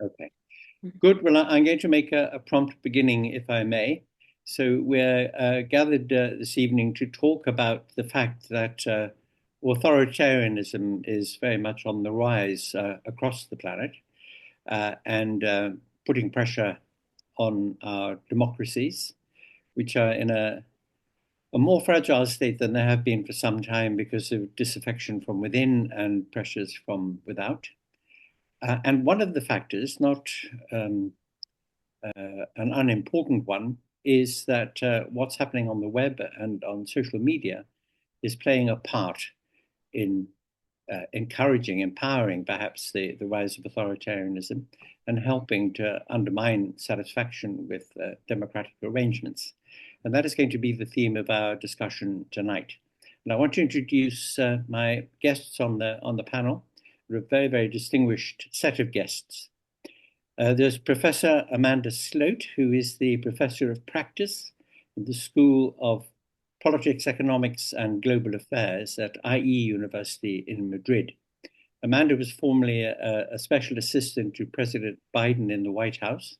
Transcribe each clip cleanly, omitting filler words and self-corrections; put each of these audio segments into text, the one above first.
Okay, good. Well, I'm going to make a prompt beginning, if I may. So we're gathered this evening to talk about the fact that authoritarianism is very much on the rise across the planet and putting pressure on our democracies, which are in a more fragile state than they have been for some time because of disaffection from within and pressures from without. And one of the factors, not an unimportant one, is that what's happening on the web and on social media is playing a part in encouraging, empowering perhaps the rise of authoritarianism and helping to undermine satisfaction with democratic arrangements. And that is going to be the theme of our discussion tonight. And I want to introduce my guests on the panel. We're a very, very distinguished set of guests. There's Professor Amanda Sloat, who is the Professor of Practice in the School of Politics, Economics, and Global Affairs at IE University in Madrid. Amanda was formerly a special assistant to President Biden in the White House,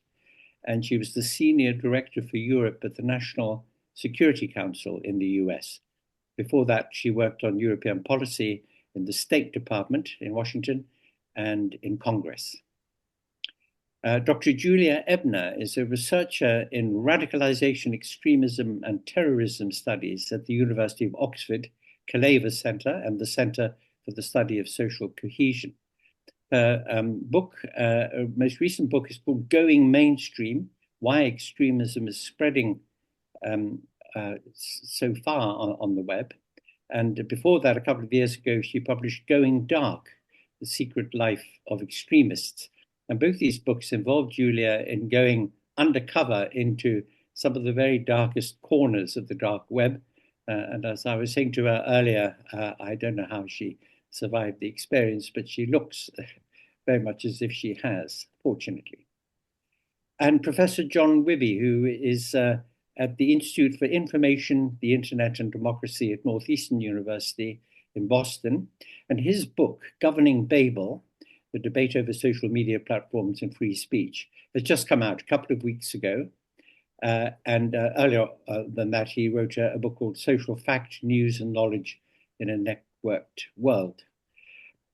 and she was the Senior Director for Europe at the National Security Council in the US. Before that, she worked on European policy in the State Department in Washington and in Congress. Dr. Julia Ebner is a researcher in radicalization, extremism, and terrorism studies at the University of Oxford, Kaleva Center, and the Center for the Study of Social Cohesion. Her most recent book is called Going Mainstream, Why Extremism is Spreading so far on the web. And before that, a couple of years ago, she published Going Dark, The Secret Life of Extremists. And both these books involve Julia in going undercover into some of the very darkest corners of the dark web. And as I was saying to her earlier, I don't know how she survived the experience, but she looks very much as if she has, fortunately. And Professor John Wihbey, who is at the Institute for Information, the Internet and Democracy at Northeastern University in Boston. And his book, Governing Babel, The Debate Over Social Media Platforms and Free Speech, has just come out a couple of weeks ago. And earlier than that, he wrote a book called Social Fact, News and Knowledge in a Networked World.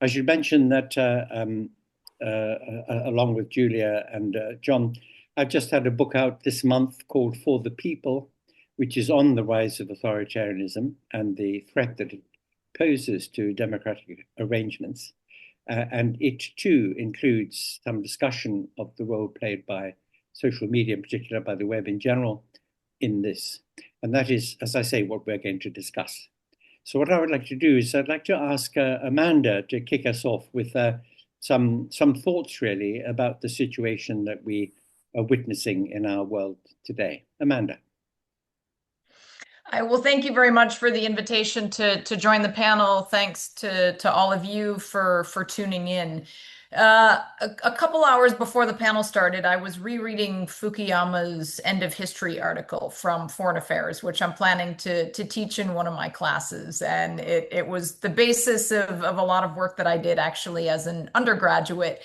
I should mention that along with Julia and John, I've just had a book out this month called For the People, which is on the rise of authoritarianism and the threat that it poses to democratic arrangements. And it too includes some discussion of the role played by social media, in particular by the web in general, in this. And that is, as I say, what we're going to discuss. So what I would like to do is I'd like to ask Amanda to kick us off with some thoughts really about the situation that we are witnessing in our world today. Amanda. I will thank you very much for the invitation to join the panel. Thanks to all of you for tuning in. A couple hours before the panel started, I was rereading Fukuyama's End of History article from Foreign Affairs, which I'm planning to teach in one of my classes. And it was the basis of a lot of work that I did actually as an undergraduate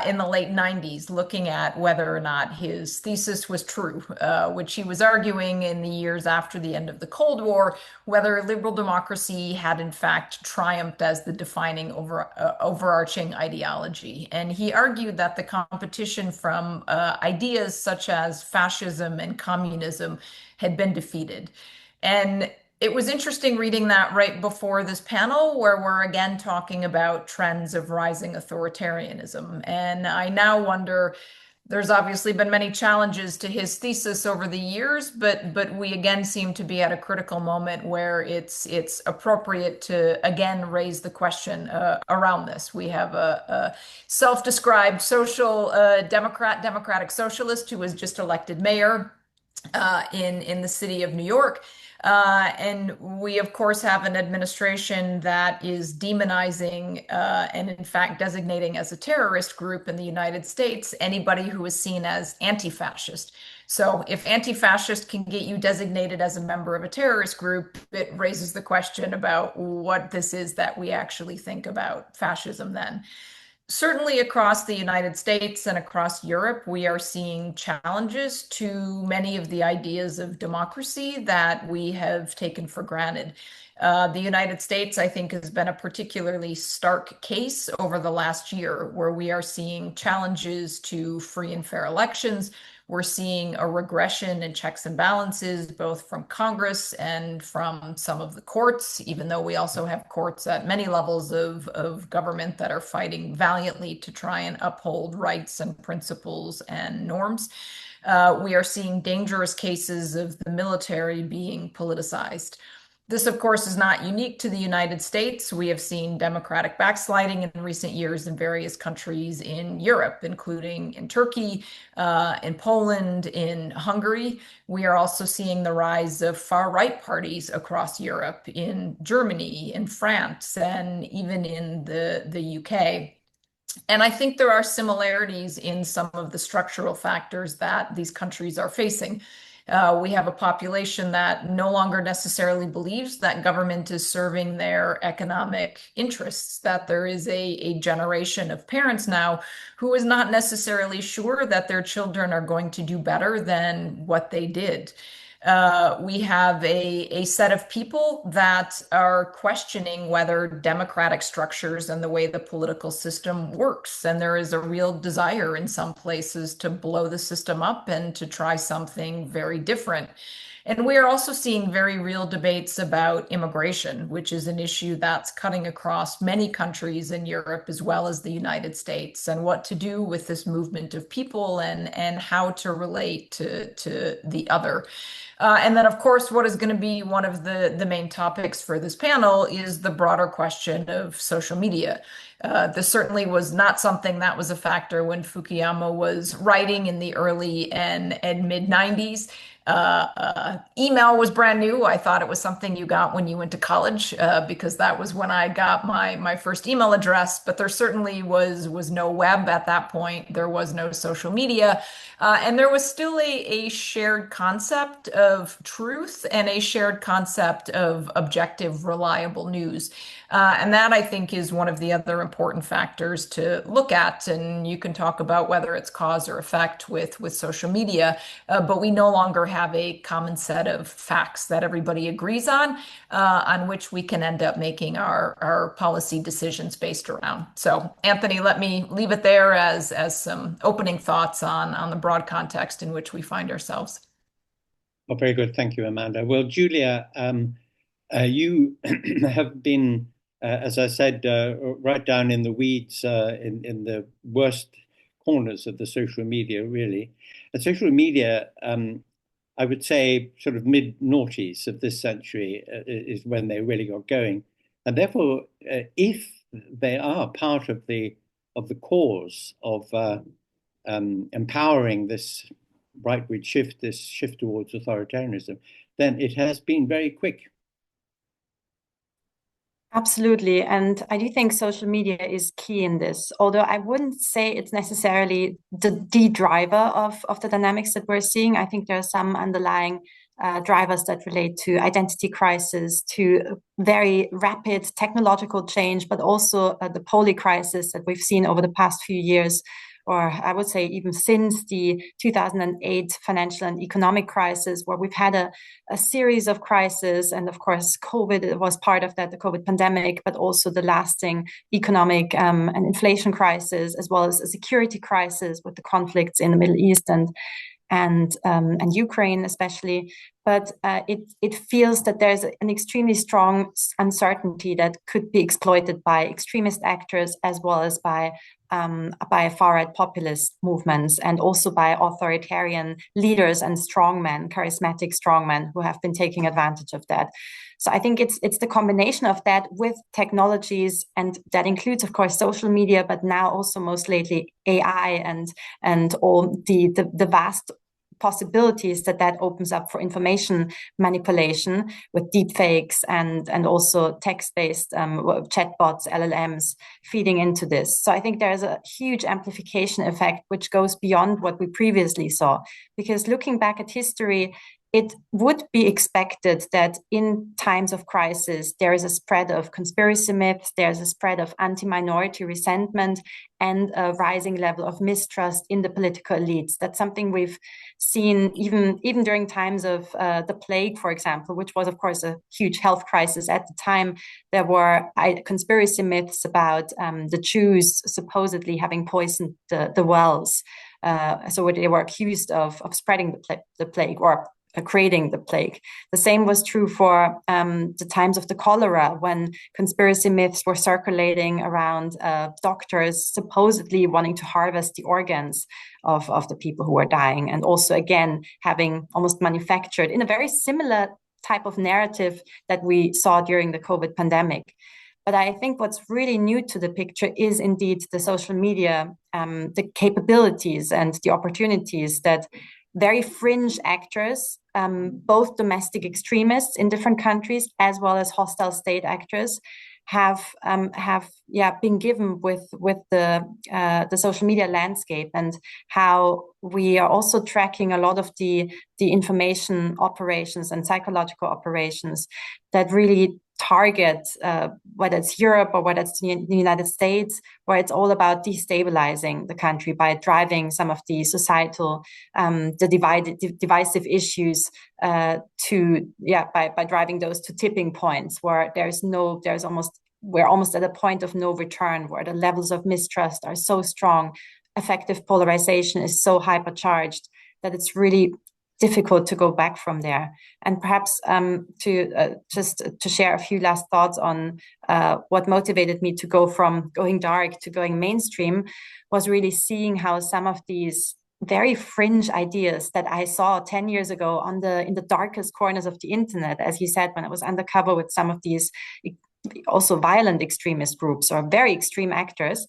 in the late 90s, looking at whether or not his thesis was true, which he was arguing in the years after the end of the Cold War, whether liberal democracy had in fact triumphed as the defining overarching ideology. And he argued that the competition from ideas such as fascism and communism had been defeated. And it was interesting reading that right before this panel, where we're again talking about trends of rising authoritarianism. And I now wonder, there's obviously been many challenges to his thesis over the years, but we again seem to be at a critical moment where it's appropriate to again raise the question around this. We have a self-described social democratic socialist who was just elected mayor in the city of New York. And we, of course, have an administration that is demonizing and, in fact, designating as a terrorist group in the United States anybody who is seen as anti-fascist. So if anti-fascist can get you designated as a member of a terrorist group, it raises the question about what this is that we actually think about fascism then. Certainly across the United States and across Europe, we are seeing challenges to many of the ideas of democracy that we have taken for granted. The United States, I think, has been a particularly stark case over the last year, where we are seeing challenges to free and fair elections. We're seeing a regression in checks and balances, both from Congress and from some of the courts, even though we also have courts at many levels of government that are fighting valiantly to try and uphold rights and principles and norms. We are seeing dangerous cases of the military being politicized. This, of course, is not unique to the United States. We have seen democratic backsliding in recent years in various countries in Europe, including in Turkey, in Poland, in Hungary. We are also seeing the rise of far-right parties across Europe, in Germany, in France, and even in the UK. And I think there are similarities in some of the structural factors that these countries are facing. We have a population that no longer necessarily believes that government is serving their economic interests, that there is a generation of parents now who is not necessarily sure that their children are going to do better than what they did. We have a set of people that are questioning whether democratic structures and the way the political system works. And there is a real desire in some places to blow the system up and to try something very different. And we are also seeing very real debates about immigration, which is an issue that's cutting across many countries in Europe as well as the United States, and what to do with this movement of people and how to relate to the other. And then, of course, what is going to be one of the main topics for this panel is the broader question of social media. This certainly was not something that was a factor when Fukuyama was writing in the early and mid 90s. Email was brand new. I thought it was something you got when you went to college, because that was when I got my first email address. But there certainly was no web at that point. There was no social media. And there was still a shared concept of truth and a shared concept of objective, reliable news. And that, I think, is one of the other important factors to look at. And you can talk about whether it's cause or effect with social media, but we no longer have a common set of facts that everybody agrees on which we can end up making our policy decisions based around. So, Anthony, let me leave it there as some opening thoughts on the broad context in which we find ourselves. Well, very good. Thank you, Amanda. Well, Julia, you have been, as I said, right down in the weeds, in the worst corners of the social media, really. And social media, I would say, sort of mid-noughties of this century is when they really got going. And therefore, if they are part of the cause of empowering this rightward shift, this shift towards authoritarianism, then it has been very quick. Absolutely. And I do think social media is key in this, although I wouldn't say it's necessarily the driver of the dynamics that we're seeing. I think there are some underlying drivers that relate to identity crisis, to very rapid technological change, but also the poly crisis that we've seen over the past few years, or I would say even since the 2008 financial and economic crisis, where we've had a series of crises. And of course, COVID was part of that, the COVID pandemic, but also the lasting economic and inflation crisis, as well as a security crisis with the conflicts in the Middle East and Ukraine especially. But it feels that there's an extremely strong uncertainty that could be exploited by extremist actors, as well as by far-right populist movements, and also by authoritarian leaders and strongmen, charismatic strongmen, who have been taking advantage of that. So I think it's the combination of that with technologies, and that includes, of course, social media, but now also most lately AI and all the vast possibilities that opens up for information manipulation with deepfakes and also text-based chatbots, LLMs feeding into this. So I think there's a huge amplification effect which goes beyond what we previously saw. Because looking back at history, it would be expected that in times of crisis, there is a spread of conspiracy myths, there's a spread of anti-minority resentment, and a rising level of mistrust in the political elites. That's something we've seen even during times of the plague, for example, which was, of course, a huge health crisis at the time. There were conspiracy myths about the Jews supposedly having poisoned the wells. So they were accused of spreading the plague, or creating the plague. The same was true for the times of the cholera, when conspiracy myths were circulating around doctors supposedly wanting to harvest the organs of the people who were dying, and also, again, having almost manufactured in a very similar type of narrative that we saw during the COVID pandemic. But I think what's really new to the picture is indeed the social media, the capabilities and the opportunities that very fringe actors, both domestic extremists in different countries as well as hostile state actors, have been given with the social media landscape, and how we are also tracking a lot of the information operations and psychological operations that really target, whether it's Europe or whether it's the United States, where it's all about destabilizing the country by driving some of the societal, divisive issues by driving those to tipping points where we're almost at a point of no return, where the levels of mistrust are so strong, affective polarization is so hypercharged that it's really difficult to go back from there. And perhaps to share a few last thoughts on what motivated me to go from going dark to going mainstream, was really seeing how some of these very fringe ideas that I saw 10 years ago in the darkest corners of the internet, as you said, when I was undercover with some of these also violent extremist groups or very extreme actors,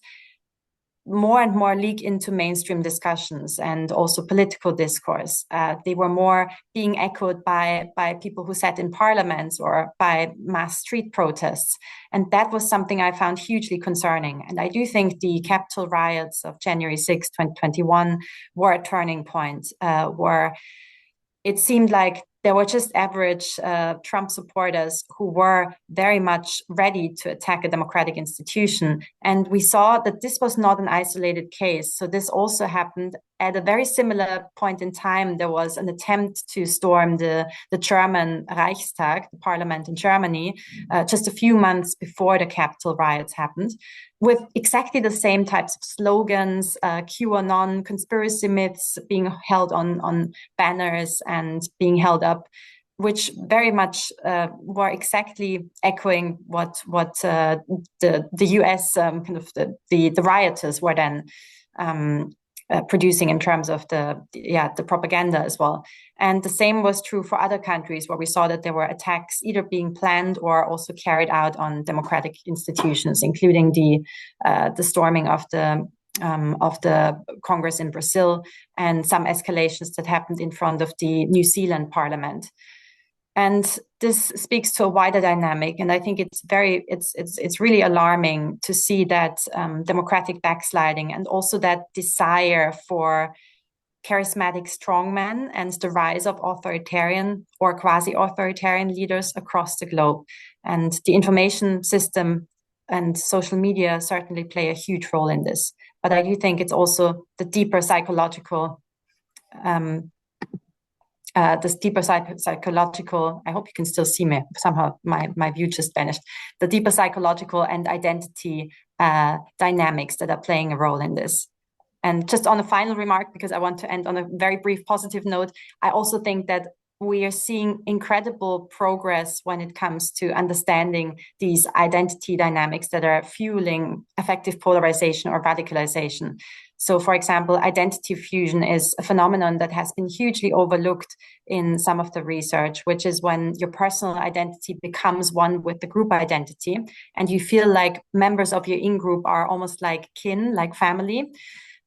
more and more leak into mainstream discussions and also political discourse. They were more being echoed by people who sat in parliaments or by mass street protests. And that was something I found hugely concerning. And I do think the Capitol riots of January 6, 2021 were a turning point, where it seemed like there were just average Trump supporters who were very much ready to attack a democratic institution. And we saw that this was not an isolated case. So this also happened at a very similar point in time. There was an attempt to storm the German Reichstag, the parliament in Germany, just a few months before the Capitol riots happened, with exactly the same types of slogans, QAnon, conspiracy myths being held on banners and being held up, which very much were exactly echoing what the US kind of the rioters were then producing in terms of the propaganda as well. And the same was true for other countries, where we saw that there were attacks either being planned or also carried out on democratic institutions, including the storming of the Congress in Brazil, and some escalations that happened in front of the New Zealand Parliament. And this speaks to a wider dynamic, and I think it's really alarming to see that democratic backsliding, and also that desire for charismatic strongmen and the rise of authoritarian or quasi-authoritarian leaders across the globe. And the information system and social media certainly play a huge role in this. But I do think it's also the deeper psychological, I hope you can still see me. Somehow my view just vanished. The deeper psychological and identity dynamics that are playing a role in this. And just on a final remark, because I want to end on a very brief positive note, I also think that we are seeing incredible progress when it comes to understanding these identity dynamics that are fueling affective polarization or radicalization. So, for example, identity fusion is a phenomenon that has been hugely overlooked in some of the research, which is when your personal identity becomes one with the group identity, and you feel like members of your in-group are almost like kin, like family.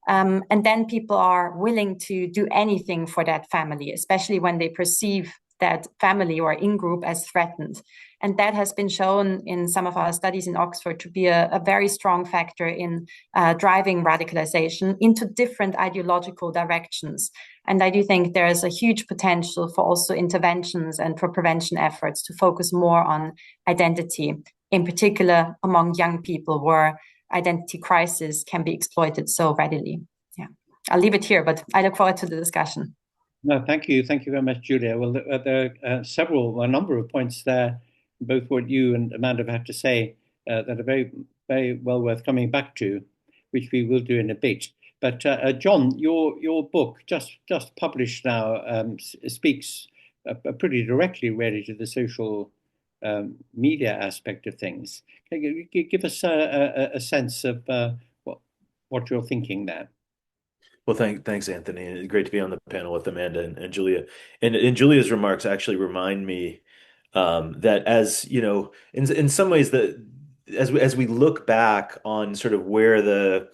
And then people are willing to do anything for that family, especially when they perceive that family or in-group as threatened. And that has been shown in some of our studies in Oxford to be a very strong factor in driving radicalization into different ideological directions. And I do think there is a huge potential for also interventions and for prevention efforts to focus more on identity, in particular among young people where identity crisis can be exploited so readily. Yeah, I'll leave it here, but I look forward to the discussion. No, thank you. Thank you very much, Julia. Well, there are a number of points there, both what you and Amanda have had to say, that are very, very well worth coming back to, which we will do in a bit. But John, your book, just published now, speaks pretty directly, really, to the social media aspect of things. Can you give us a sense of what you're thinking there? Well, thanks, Anthony. Great to be on the panel with Amanda and Julia. And Julia's remarks actually remind me that, as you know, in some ways, that as we look back on sort of where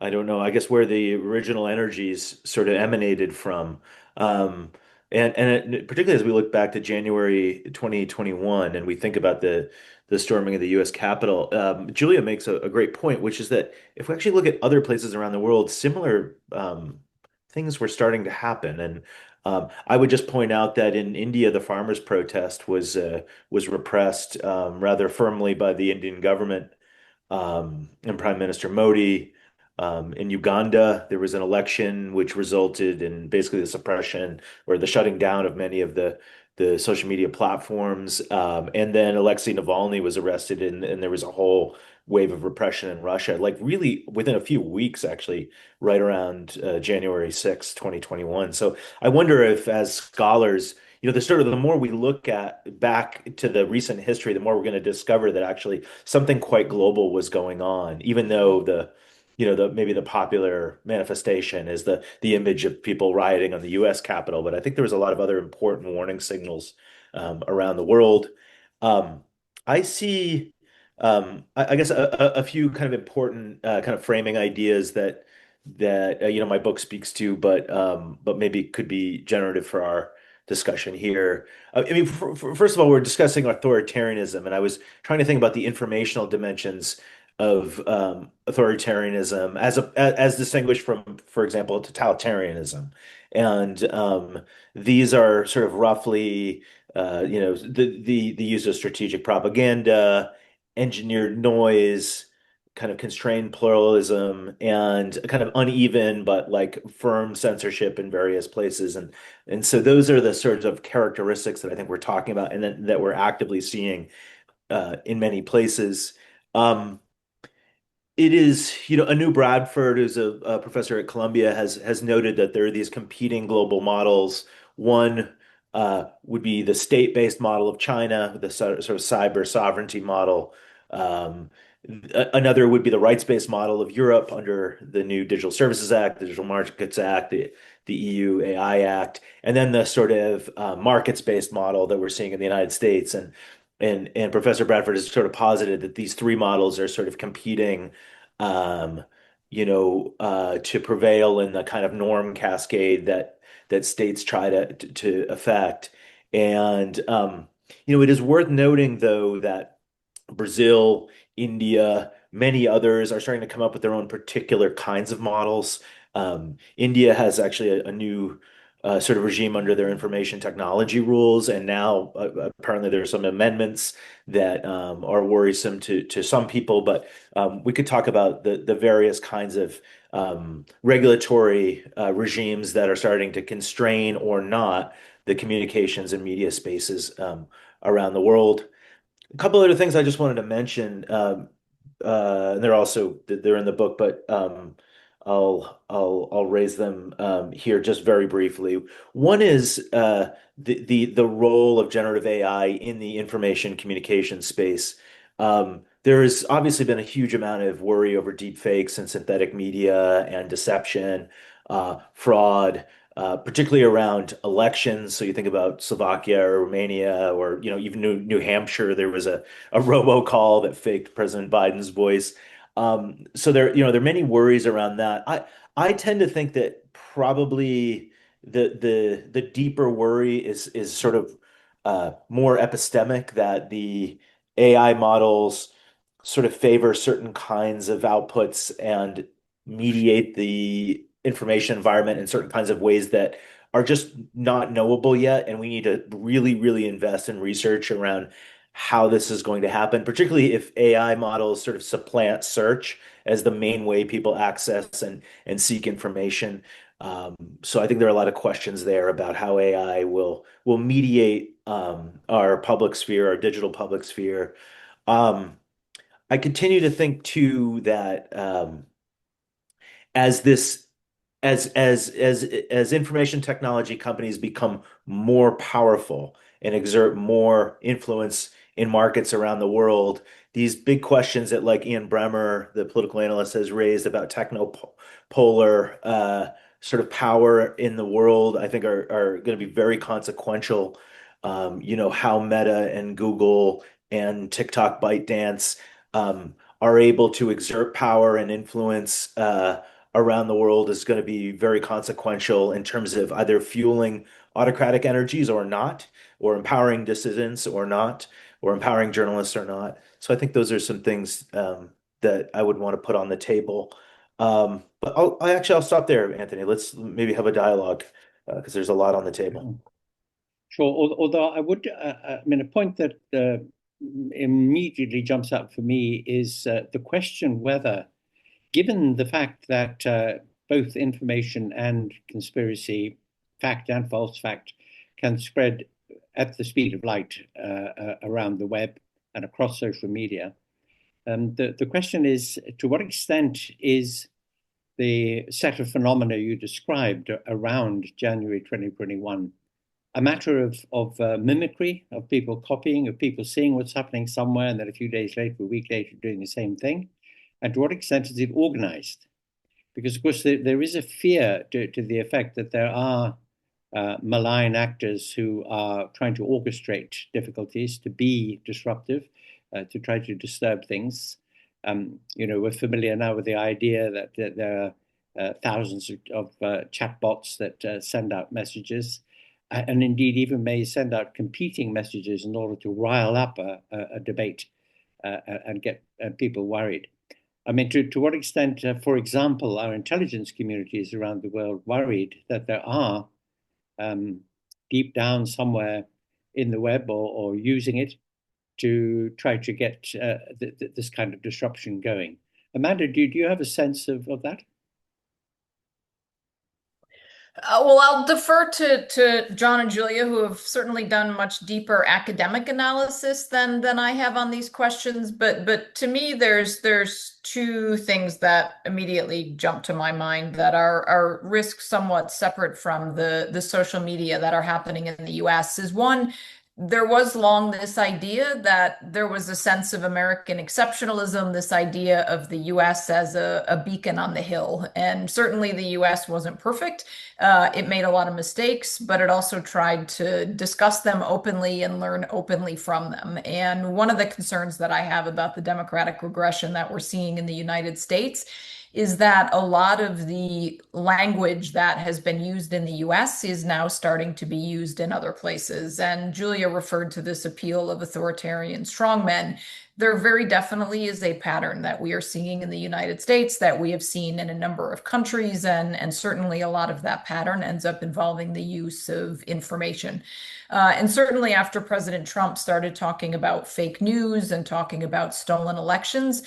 I don't know, I guess where the original energies sort of emanated from, particularly as we look back to January 2021, and we think about the storming of the U.S. Capitol, Julia makes a great point, which is that if we actually look at other places around the world, similar things were starting to happen. And I would just point out that in India, the farmers' protest was repressed rather firmly by the Indian government and Prime Minister Modi. In Uganda, there was an election which resulted in basically the suppression or the shutting down of many of the social media platforms. And then Alexei Navalny was arrested, and there was a whole wave of repression in Russia, like really within a few weeks, actually, right around January 6, 2021. So I wonder if, as scholars, the more we look back to the recent history, the more we're going to discover that actually something quite global was going on, even though maybe the popular manifestation is the image of people rioting on the U.S. Capitol, but I think there was a lot of other important warning signals around the world. I see, I guess, a few kind of important kind of framing ideas that my book speaks to, but maybe could be generative for our discussion here. I mean, first of all, we're discussing authoritarianism, and I was trying to think about the informational dimensions of authoritarianism as distinguished from, for example, totalitarianism. And these are sort of roughly, the use of strategic propaganda, engineered noise, kind of constrained pluralism, and kind of uneven but like firm censorship in various places. And so those are the sorts of characteristics that I think we're talking about, and that we're actively seeing in many places. It is, Anu Bradford, who's a professor at Columbia, has noted that there are these competing global models. One would be the state-based model of China, the sort of cyber sovereignty model. Another would be the rights-based model of Europe under the new Digital Services Act, the Digital Markets Act, the EU AI Act, and then the sort of markets-based model that we're seeing in the United States. And Professor Bradford has sort of posited that these three models are sort of competing, to prevail in the kind of norm cascade that states try to affect. And it is worth noting, though, that Brazil, India, many others are starting to come up with their own particular kinds of models. India has actually a new sort of regime under their information technology rules, and now apparently there are some amendments that are worrisome to some people. But we could talk about the various kinds of regulatory regimes that are starting to constrain or not the communications and media spaces around the world. A couple other things I just wanted to mention, and they're in the book, but I'll raise them here just very briefly. One is the role of generative AI in the information communication space. There has obviously been a huge amount of worry over deep fakes and synthetic media and deception, fraud, particularly around elections. So you think about Slovakia or Romania, or even New Hampshire. There was a robocall that faked President Biden's voice. So there are many worries around that. I tend to think that probably the deeper worry is sort of more epistemic, that the AI models sort of favor certain kinds of outputs and mediate the information environment in certain kinds of ways that are just not knowable yet. And we need to really, really invest in research around how this is going to happen, particularly if AI models sort of supplant search as the main way people access and seek information. So I think there are a lot of questions there about how AI will mediate our public sphere, our digital public sphere. Um, I continue to think too that as this as information technology companies become more powerful and exert more influence in markets around the world, these big questions that like Ian Bremmer, the political analyst, has raised about technopolar sort of power in the world, I think are going to be very consequential. How Meta and Google and TikTok ByteDance are able to exert power and influence around the world is going to be very consequential in terms of either fueling autocratic energies or not, or empowering dissidents or not, or empowering journalists or not. So I think those are some things that I would want to put on the table. But I'll stop there, Anthony. Let's maybe have a dialogue because there's a lot on the table. Sure. Although I would, a point that immediately jumps out for me is the question whether, given the fact that both information and conspiracy, fact and false fact, can spread at the speed of light around the web and across social media, the question is, to what extent is the set of phenomena you described around January 2021 a matter of mimicry, of people copying, of people seeing what's happening somewhere and then a few days later, a week later, doing the same thing? And to what extent is it organized? Because, of course, there is a fear to the effect that there are malign actors who are trying to orchestrate difficulties, to be disruptive, to try to disturb things. We're familiar now with the idea that there are thousands of chatbots that send out messages, and indeed even may send out competing messages in order to rile up a debate and get people worried. To what extent, for example, are intelligence communities around the world worried that there are deep down somewhere in the web or using it to try to get this kind of disruption going? Amanda, do you have a sense of that? Well, I'll defer to John and Julia, who have certainly done much deeper academic analysis than I have on these questions. But to me, there's two things that immediately jump to my mind that are risks somewhat separate from the social media that are happening in the US. Is one, there was long this idea that there was a sense of American exceptionalism, this idea of the US as a beacon on the hill. And certainly the US wasn't perfect. It made a lot of mistakes, but it also tried to discuss them openly and learn openly from them. And one of the concerns that I have about the democratic regression that we're seeing in the United States is that a lot of the language that has been used in the US is now starting to be used in other places. And Julia referred to this appeal of authoritarian strongmen. There very definitely is a pattern that we are seeing in the United States that we have seen in a number of countries, and certainly a lot of that pattern ends up involving the use of information. And certainly after President Trump started talking about fake news and talking about stolen elections,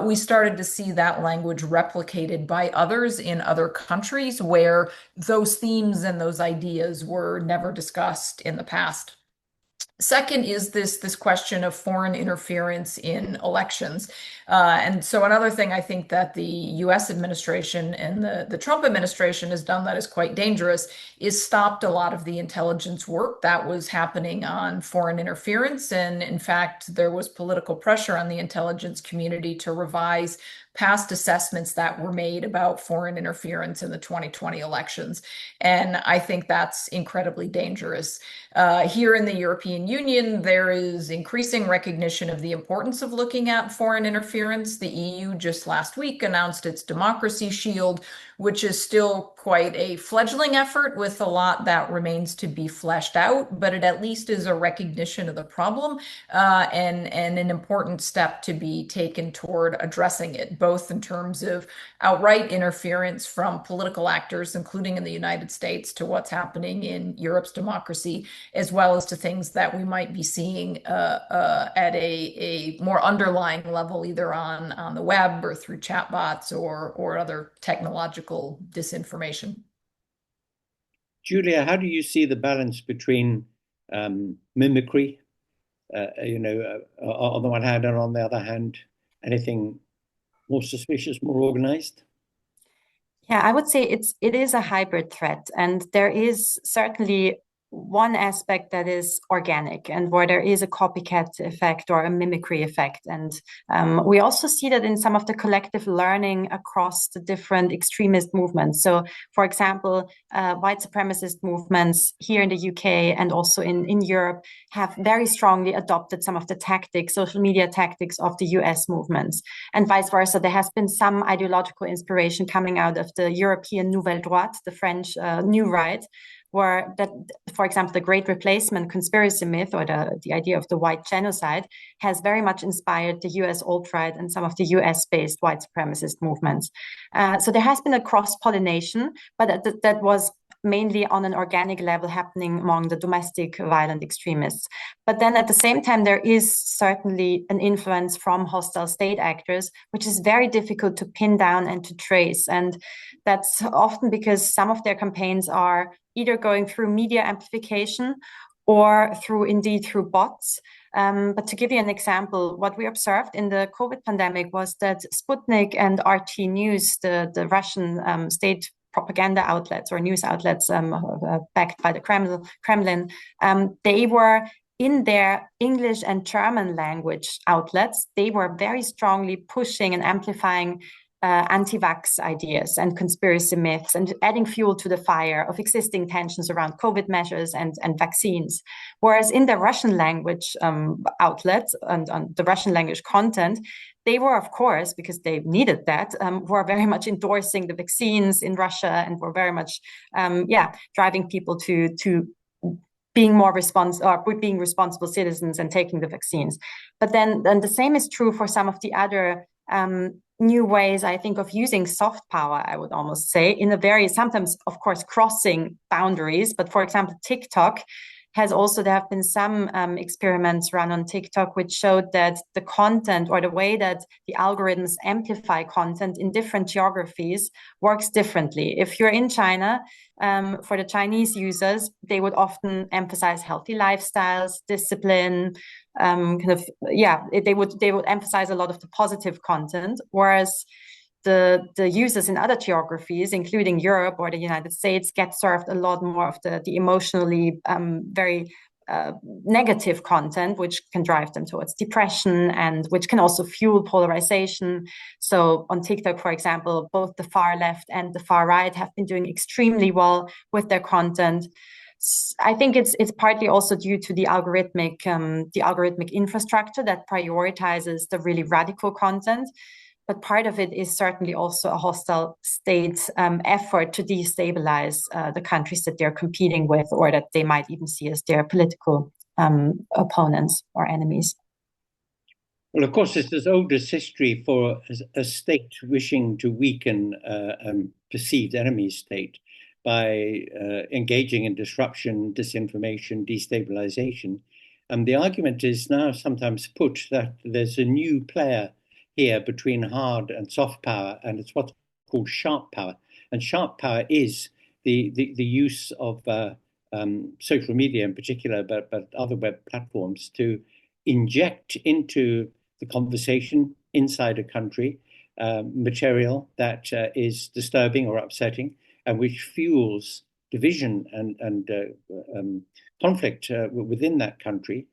we started to see that language replicated by others in other countries where those themes and those ideas were never discussed in the past. Second is this question of foreign interference in elections. And so another thing I think that the US administration and the Trump administration has done that is quite dangerous is stopped a lot of the intelligence work that was happening on foreign interference. And in fact, there was political pressure on the intelligence community to revise past assessments that were made about foreign interference in the 2020 elections. And I think that's incredibly dangerous. Here in the European Union, there is increasing recognition of the importance of looking at foreign interference. The EU just last week announced its Democracy Shield, which is still quite a fledgling effort with a lot that remains to be fleshed out, but it at least is a recognition of the problem and an important step to be taken toward addressing it, both in terms of outright interference from political actors, including in the United States, to what's happening in Europe's democracy, as well as to things that we might be seeing at a more underlying level, either on the web or through chatbots or other technological disinformation. Julia, how do you see the balance between mimicry, on the one hand, and on the other hand, anything more suspicious, more organized? Yeah, I would say it is a hybrid threat, and there is certainly one aspect that is organic and where there is a copycat effect or a mimicry effect. And we also see that in some of the collective learning across the different extremist movements. So, for example, white supremacist movements here in the UK and also in Europe have very strongly adopted some of the tactics, social media tactics of the US movements, and vice versa. There has been some ideological inspiration coming out of the European Nouvelle Droite, the French New Right, where that, for example, the Great Replacement conspiracy myth or the idea of the white genocide has very much inspired the US alt-right and some of the US-based white supremacist movements. So there has been a cross-pollination, but that was mainly on an organic level happening among the domestic violent extremists. But then at the same time, there is certainly an influence from hostile state actors, which is very difficult to pin down and to trace. And that's often because some of their campaigns are either going through media amplification or through bots. But to give you an example, what we observed in the COVID pandemic was that Sputnik and RT News, the Russian state propaganda outlets or news outlets backed by the Kremlin, they were in their English and German language outlets, they were very strongly pushing and amplifying anti-vax ideas and conspiracy myths and adding fuel to the fire of existing tensions around COVID measures and vaccines. Whereas in the Russian language outlets and on the Russian language content, they were, of course, because they needed that, were very much endorsing the vaccines in Russia and were very much, driving people to being more being responsible citizens and taking the vaccines. But then the same is true for some of the other new ways, I think, of using soft power, I would almost say, in a very, sometimes, of course, crossing boundaries. But for example, TikTok there have been some experiments run on TikTok which showed that the content or the way that the algorithms amplify content in different geographies works differently. If you're in China, for the Chinese users, they would often emphasize healthy lifestyles, discipline, they would emphasize a lot of the positive content, whereas the users in other geographies, including Europe or the United States, get served a lot more of the emotionally very negative content, which can drive them towards depression and which can also fuel polarization. So on TikTok, for example, both the far left and the far right have been doing extremely well with their content. I think it's partly also due to the algorithmic infrastructure that prioritizes the really radical content. But part of it is certainly also a hostile state effort to destabilize the countries that they're competing with or that they might even see as their political opponents or enemies. Well, of course, it's as old as history for a state wishing to weaken a perceived enemy state by engaging in disruption, disinformation, destabilization. And the argument is now sometimes put that there's a new player here between hard and soft power, and it's what's called sharp power. And sharp power is the use of social media in particular, but other web platforms to inject into the conversation inside a country material that is disturbing or upsetting, and which fuels division and conflict within that country.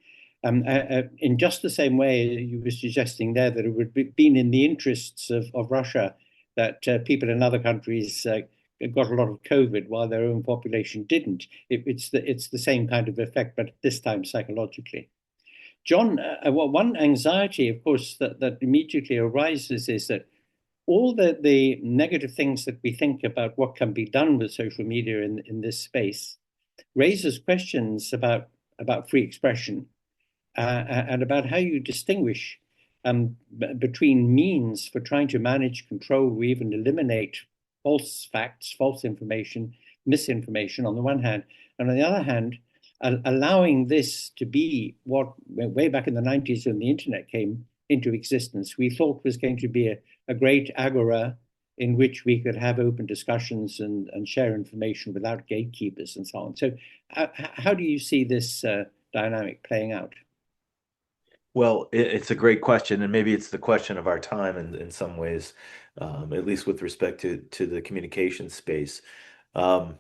In just the same way you were suggesting there that it would have been in the interests of Russia that people in other countries got a lot of COVID while their own population didn't. It's the same kind of effect, but this time psychologically. John, one anxiety, of course, that immediately arises is that all the negative things that we think about what can be done with social media in this space raises questions about free expression and about how you distinguish between means for trying to manage, control, or even eliminate false facts, false information, misinformation on the one hand, and on the other hand, allowing this to be what, way back in the 90s when the internet came into existence, we thought was going to be a great agora in which we could have open discussions and share information without gatekeepers and so on. So how do you see this dynamic playing out? Well, it's a great question, and maybe it's the question of our time in some ways, at least with respect to the communication space. Um,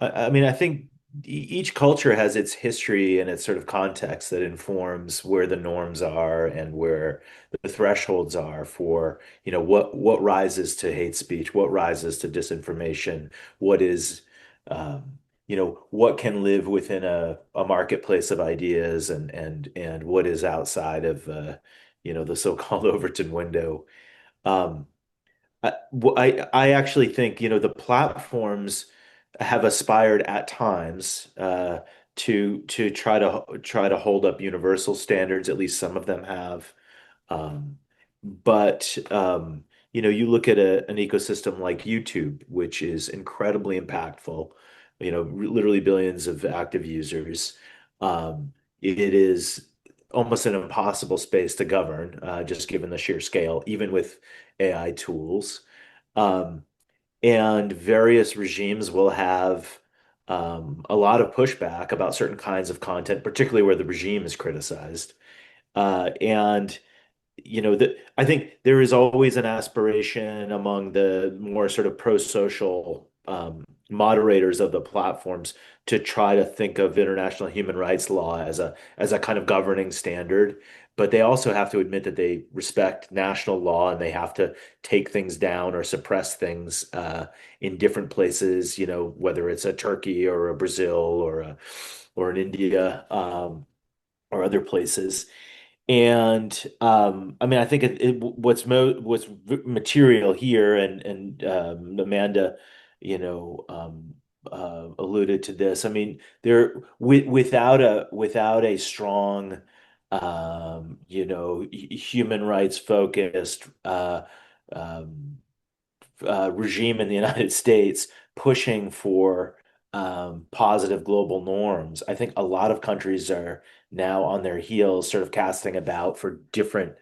I mean, I think each culture has its history and its sort of context that informs where the norms are and where the thresholds are for, what rises to hate speech, what rises to disinformation, what is, what can live within a marketplace of ideas and what is outside of, the so-called Overton window. Um, I actually think, the platforms have aspired at times to try to hold up universal standards. At least some of them have. But you look at an ecosystem like YouTube, which is incredibly impactful, literally billions of active users. It is almost an impossible space to govern, just given the sheer scale, even with AI tools. Um, and various regimes will have a lot of pushback about certain kinds of content, particularly where the regime is criticized. And I think there is always an aspiration among the more sort of pro-social moderators of the platforms to try to think of international human rights law as a kind of governing standard. But they also have to admit that they respect national law and they have to take things down or suppress things in different places, whether it's a Turkey or a Brazil or an India or other places. And I mean, I think what's material here, and Amanda, alluded to this. I mean, without a strong, human rights focused um, regime in the United States pushing for positive global norms. I think a lot of countries are now on their heels, sort of casting about for different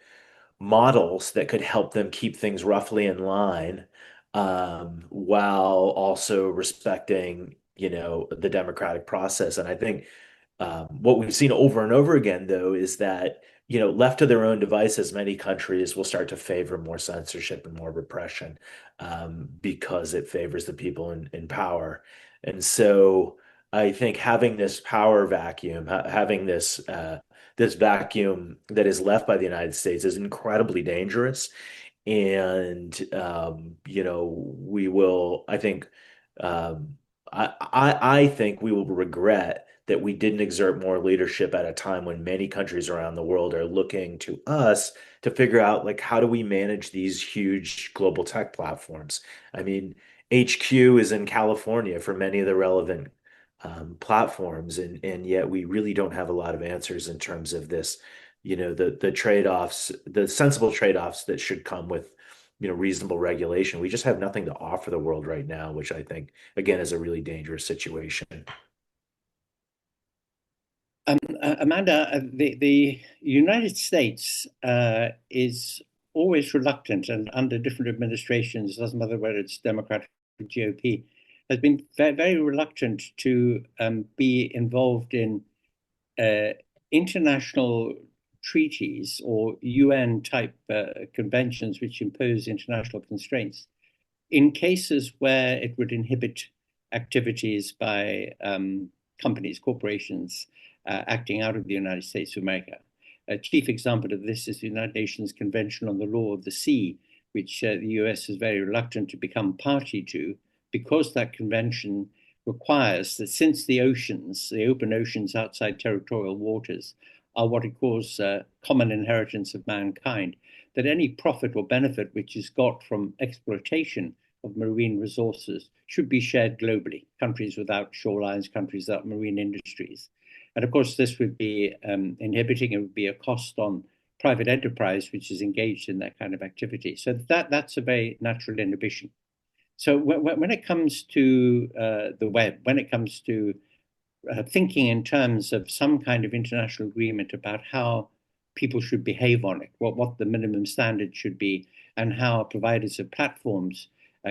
models that could help them keep things roughly in line, while also respecting, the democratic process. And I think what we've seen over and over again, though, is that, left to their own devices, many countries will start to favor more censorship and more repression because it favors the people in power. And so I think having this power vacuum, having this vacuum that is left by the United States is incredibly dangerous. And we will, I think, I think we will regret that we didn't exert more leadership at a time when many countries around the world are looking to us to figure out, like, how do we manage these huge global tech platforms? I mean, HQ is in California for many of the relevant platforms, and yet we really don't have a lot of answers in terms of this, the trade-offs, the sensible trade-offs that should come with, reasonable regulation. We just have nothing to offer the world right now, which I think, again, is a really dangerous situation. Amanda, the United States is always reluctant, and under different administrations, doesn't matter whether it's Democratic or GOP, has been very, very reluctant to be involved in international treaties or UN type conventions which impose international constraints in cases where it would inhibit activities by companies, corporations, acting out of the United States of America. A chief example of this is the United Nations Convention on the Law of the Sea, which the US is very reluctant to become party to, because that convention requires that since the oceans, the open oceans outside territorial waters, are what it calls common inheritance of mankind, that any profit or benefit which is got from exploitation of marine resources should be shared globally, countries without shorelines, countries without marine industries. And of course, this would be inhibiting, it would be a cost on private enterprise, which is engaged in that kind of activity. So that's a very natural inhibition. So when it comes to the web, when it comes to thinking in terms of some kind of international agreement about how people should behave on it, what the minimum standard should be, and how providers of platforms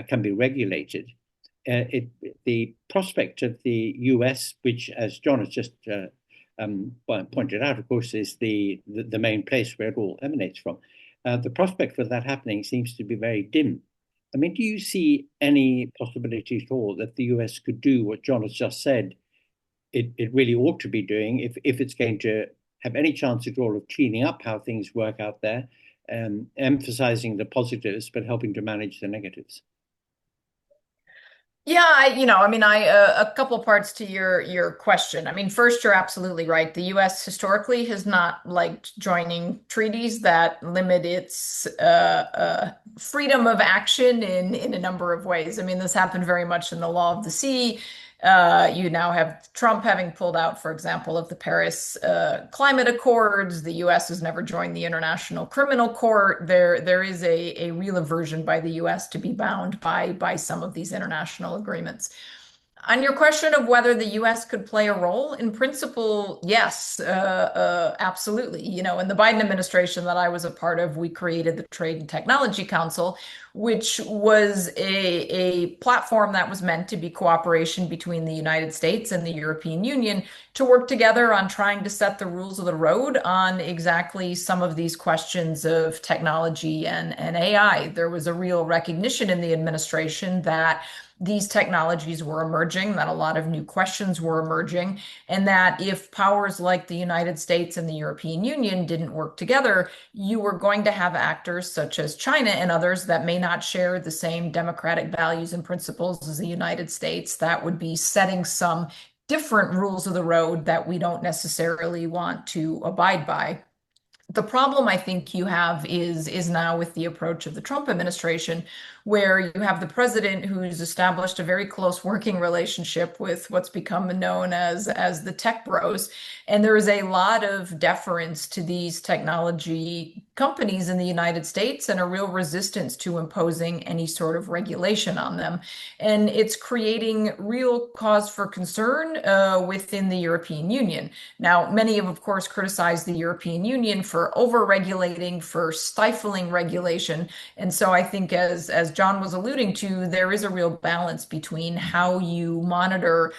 can be regulated, the prospect of the US, which, as John has just pointed out, of course, is the main place where it all emanates from. The prospect for that happening seems to be very dim. I mean, do you see any possibility at all that the US could do what John has just said it really ought to be doing if it's going to have any chance at all of cleaning up how things work out there, emphasizing the positives, but helping to manage the negatives? Yeah, a couple parts to your question. I mean, first, you're absolutely right. The U.S. historically has not liked joining treaties that limit its freedom of action in a number of ways. I mean, this happened very much in the Law of the Sea. You now have Trump having pulled out, for example, of the Paris Climate Accords. The U.S. has never joined the International Criminal Court. There is a real aversion by the U.S. to be bound by some of these international agreements. On your question of whether the U.S. could play a role, in principle, yes, absolutely. You know, in the Biden administration that I was a part of, we created the Trade and Technology Council, which was a platform that was meant to be cooperation between the United States and the European Union to work together on trying to set the rules of the road on exactly some of these questions of technology and AI. There was a real recognition in the administration that these technologies were emerging, that a lot of new questions were emerging, and that if powers like the United States and the European Union didn't work together, you were going to have actors such as China and others that may not share the same democratic values and principles as the United States, that would be setting some different rules of the road that we don't necessarily want to abide by. The problem I think you have is now with the approach of the Trump administration, where you have the president who's established a very close working relationship with what's become known as the tech bros. And there is a lot of deference to these technology companies in the United States and a real resistance to imposing any sort of regulation on them. And it's creating real cause for concern within the European Union. Now, many have, of course, criticized the European Union for over-regulating, for stifling regulation. And so I think, as John was alluding to, there is a real balance between how you monitor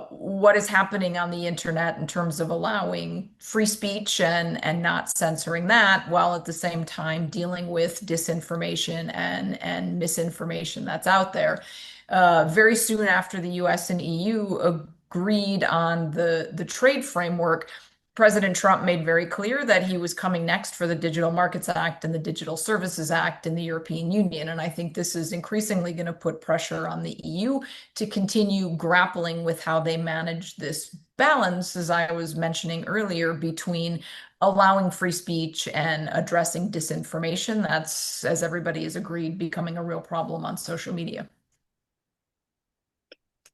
what is happening on the internet in terms of allowing free speech and not censoring that, while at the same time dealing with disinformation and misinformation that's out there. Very soon after the US and EU agreed on the trade framework, President Trump made very clear that he was coming next for the Digital Markets Act and the Digital Services Act in the European Union. And I think this is increasingly going to put pressure on the EU to continue grappling with how they manage this balance, as I was mentioning earlier, between allowing free speech and addressing disinformation. That's, as everybody has agreed, becoming a real problem on social media.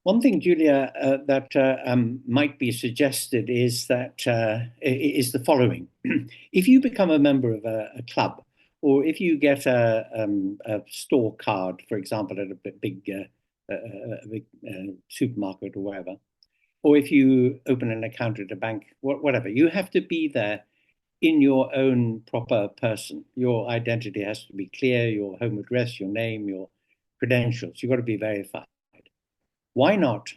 One thing, Julia, that might be suggested is the following: if you become a member of a club, or if you get a store card, for example, at a big supermarket or wherever, or if you open an account at a bank, whatever, you have to be there in your own proper person. Your identity has to be clear, your home address, your name, your credentials. You've got to be verified. Why not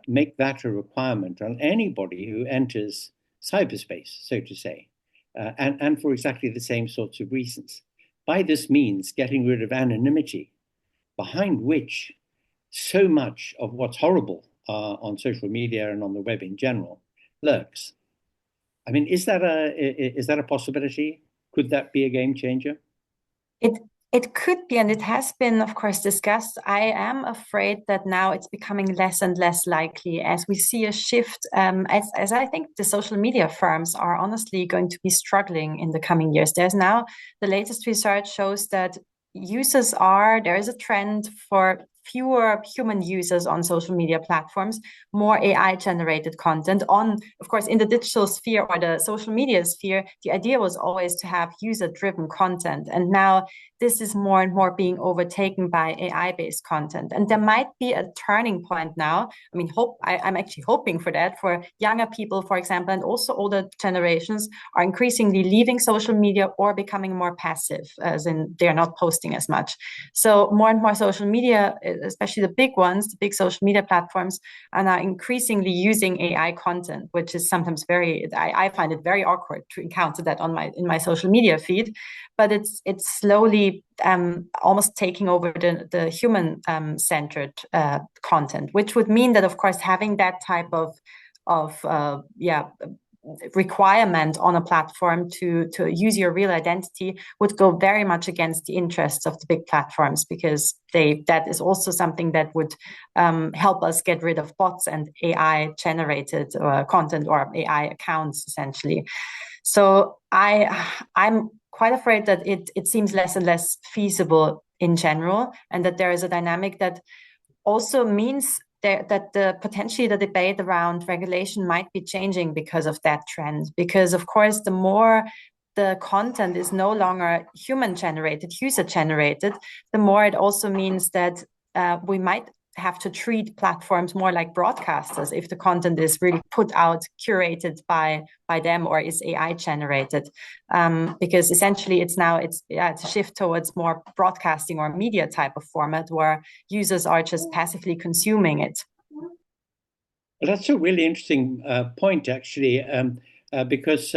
make that a requirement on anybody who enters cyberspace, so to say, and for exactly the same sorts of reasons? By this means, getting rid of anonymity, behind which so much of what's horrible on social media and on the web in general lurks. I mean, is that a possibility? Could that be a game changer? It it could be, and it has been, of course, discussed. I am afraid that now it's becoming less and less likely as we see a shift. As I think the social media firms are honestly going to be struggling in the coming years. There's now the latest research shows that there is a trend for fewer human users on social media platforms, more AI generated content on, of course, in the digital sphere or the social media sphere. The idea was always to have user driven content. And now this is more and more being overtaken by AI based content. And there might be a turning point now. I mean, I'm actually hoping for that for younger people, for example, and also older generations are increasingly leaving social media or becoming more passive, as in they're not posting as much. So more and more social media, especially the big ones, the big social media platforms, are now increasingly using AI content, which is sometimes I find it very awkward to encounter that in my social media feed, but it's slowly almost taking over the human centered content, which would mean that, of course, having that type of requirement on a platform to use your real identity would go very much against the interests of the big platforms, because that is also something that would help us get rid of bots and AI generated content or AI accounts essentially. So I'm quite afraid that it seems less and less feasible in general, and that there is a dynamic that also means that potentially the debate around regulation might be changing because of that trend. Because of course, the more the content is no longer human generated, user generated, the more it also means that we might have to treat platforms more like broadcasters if the content is really put out, curated by them, or is AI generated. Because essentially it's a shift towards more broadcasting or media type of format where users are just passively consuming it. Well, that's a really interesting point, actually, because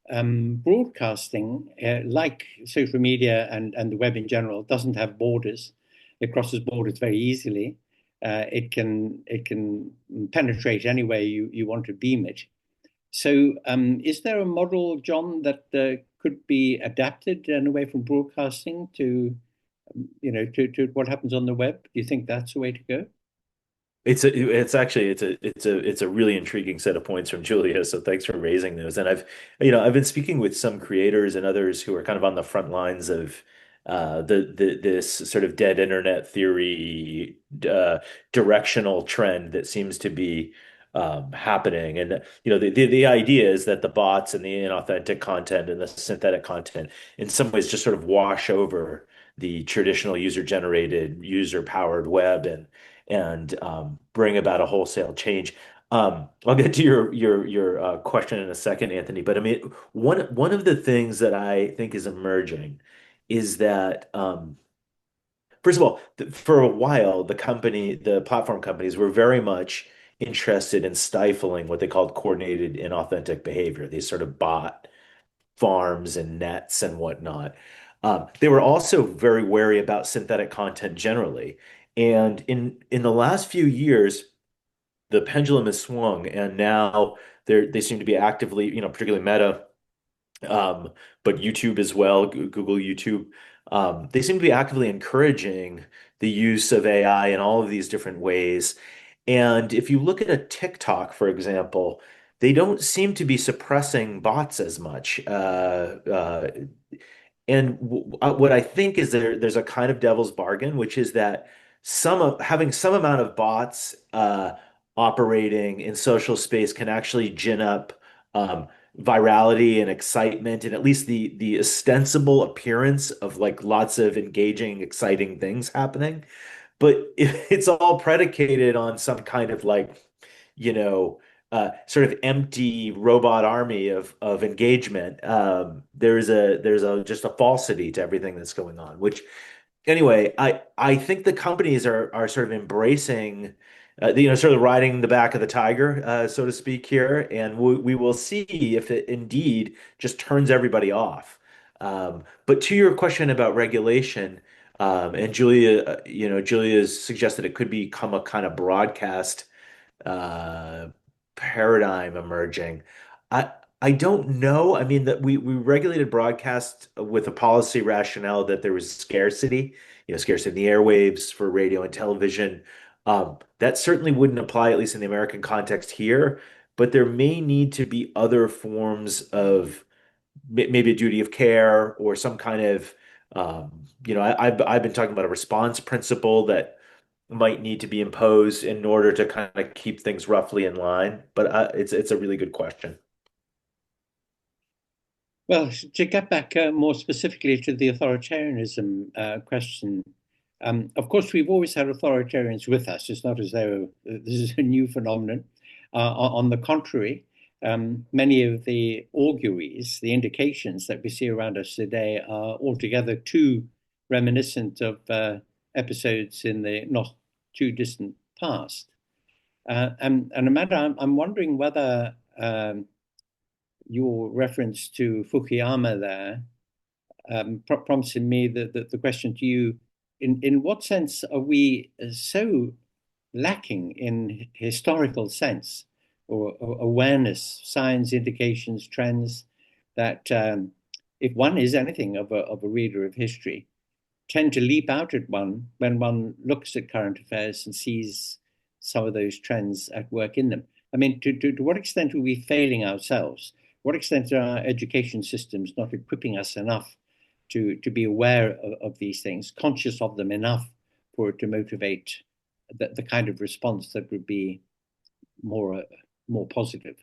broadcasting, like social media and the web in general, doesn't have borders. It crosses borders very easily. It can penetrate any way you want to beam it. So, is there a model, John, that could be adapted in a way from broadcasting to what happens on the web? Do you think that's the way to go? It's a really intriguing set of points from Julia. So thanks for raising those. And I've been speaking with some creators and others who are kind of on the front lines of this sort of dead internet theory directional trend that seems to be happening. And the idea is that the bots and the inauthentic content and the synthetic content in some ways just sort of wash over the traditional user generated, user powered web and bring about a wholesale change. I'll get to your question in a second, Anthony. But I mean, one of the things that I think is emerging is that first of all, for a while, the platform companies were very much interested in stifling what they called coordinated inauthentic behavior, these sort of bot farms and nets and whatnot. They were also very wary about synthetic content generally. And in the last few years, the pendulum has swung, and now they seem to be actively, particularly Meta, um, but YouTube as well, Google YouTube, they seem to be actively encouraging the use of AI in all of these different ways. And if you look at a TikTok, for example, they don't seem to be suppressing bots as much. And what I think is there's a kind of devil's bargain, which is that having some amount of bots operating in social space can actually gin up virality and excitement, and at least the ostensible appearance of like lots of engaging, exciting things happening. But if it's all predicated on some kind of like, you know, sort of empty robot army of engagement, there's a just a falsity to everything that's going on. Which anyway, I think the companies are sort of embracing, sort of riding the back of the tiger, so to speak here, and we will see if it indeed just turns everybody off. But to your question about regulation, and Julia's suggested it could become a kind of broadcast uh, paradigm emerging. I don't know. I mean, that we regulated broadcast with a policy rationale that there was scarcity, scarcity in the airwaves for radio and television. That certainly wouldn't apply, at least in the American context here, but there may need to be other forms of maybe a duty of care or some kind of, I've been talking about a response principle that might need to be imposed in order to kind of keep things roughly in line. But it's a really good question. Well, to get back more specifically to the authoritarianism question, of course, we've always had authoritarians with us. It's not as though this is a new phenomenon. On the contrary, many of the auguries, the indications that we see around us today are altogether too reminiscent of episodes in the not too distant past. And Amanda, I'm wondering whether your reference to Fukuyama there prompts in me the question to you, in what sense are we so lacking in historical sense or awareness, signs, indications, trends, that if one is anything of a reader of history, tend to leap out at one when one looks at current affairs and sees some of those trends at work in them? I mean, to what extent are we failing ourselves? What extent are our education systems not equipping us enough to be aware of these things, conscious of them enough for it to motivate the kind of response that would be more positive?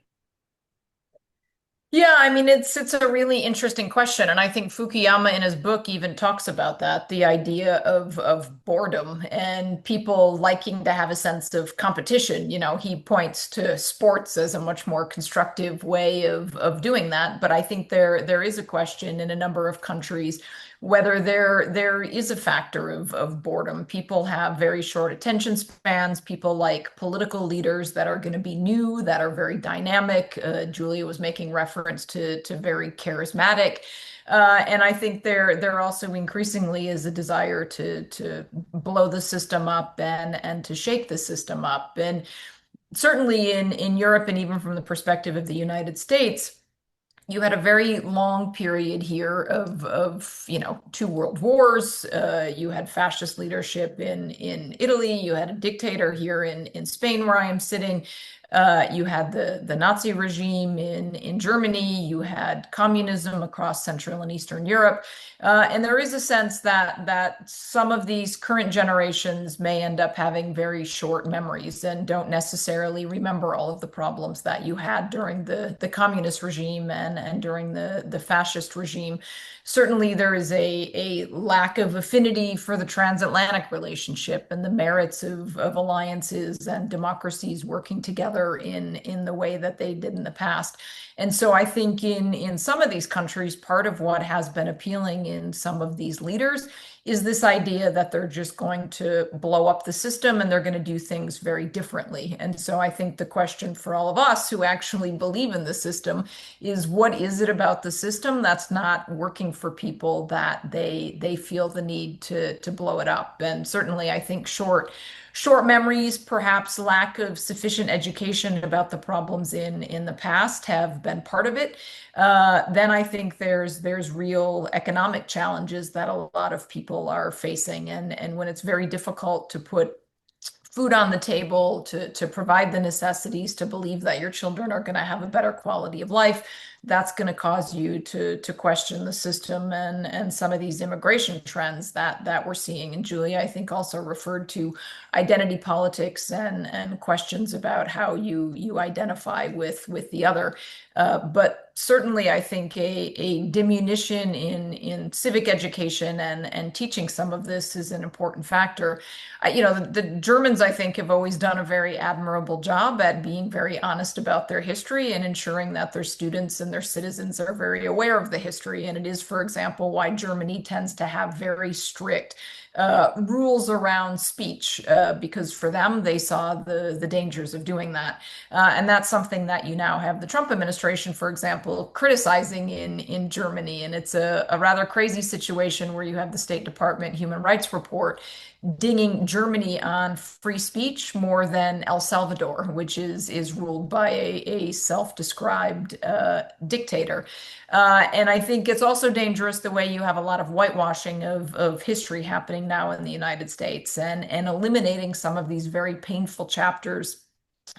Yeah, I mean it's a really interesting question, and I think Fukuyama in his book even talks about that, the idea of boredom and people liking to have a sense of competition. He points to sports as a much more constructive way of doing that, but I think there is a question in a number of countries whether there is a factor of boredom. People have very short attention spans. People like political leaders that are going to be new, that are very dynamic. Julia was making reference to very charismatic. And I think there also increasingly is a desire to blow the system up and to shake the system up. And certainly in Europe, and even from the perspective of the United States, you had a very long period here of two world wars. You had fascist leadership in Italy. You had a dictator here in Spain, where I am sitting. You had the Nazi regime in Germany. You had communism across Central and Eastern Europe. And there is a sense that some of these current generations may end up having very short memories and don't necessarily remember all of the problems that you had during the communist regime and during the fascist regime. Certainly, there is a lack of affinity for the transatlantic relationship and the merits of alliances and democracies working together in the way that they did in the past. And so I think in some of these countries, part of what has been appealing in some of these leaders is this idea that they're just going to blow up the system and they're going to do things very differently. And so I think the question for all of us who actually believe in the system is, what is it about the system that's not working for people that they feel the need to blow it up? And certainly I think short memories, perhaps lack of sufficient education about the problems in the past have been part of it. Then I think there's real economic challenges that a lot of people are facing. And when it's very difficult to put food on the table, to provide the necessities, to believe that your children are going to have a better quality of life, that's going to cause you to question the system and some of these immigration trends that we're seeing. And Julia, I think, also referred to identity politics and questions about how you identify with the other. But certainly, I think a diminution in civic education and teaching some of this is an important factor. The Germans, I think, have always done a very admirable job at being very honest about their history and ensuring that their students and their citizens are very aware of the history. And it is, for example, why Germany tends to have very strict rules around speech, because for them, they saw the dangers of doing that. And that's something that you now have the Trump administration, for example, example, criticizing in Germany. And it's a rather crazy situation where you have the State Department Human Rights Report dinging Germany on free speech more than El Salvador, which is ruled by a self-described dictator. And I think it's also dangerous the way you have a lot of whitewashing of history happening now in the United States and eliminating some of these very painful chapters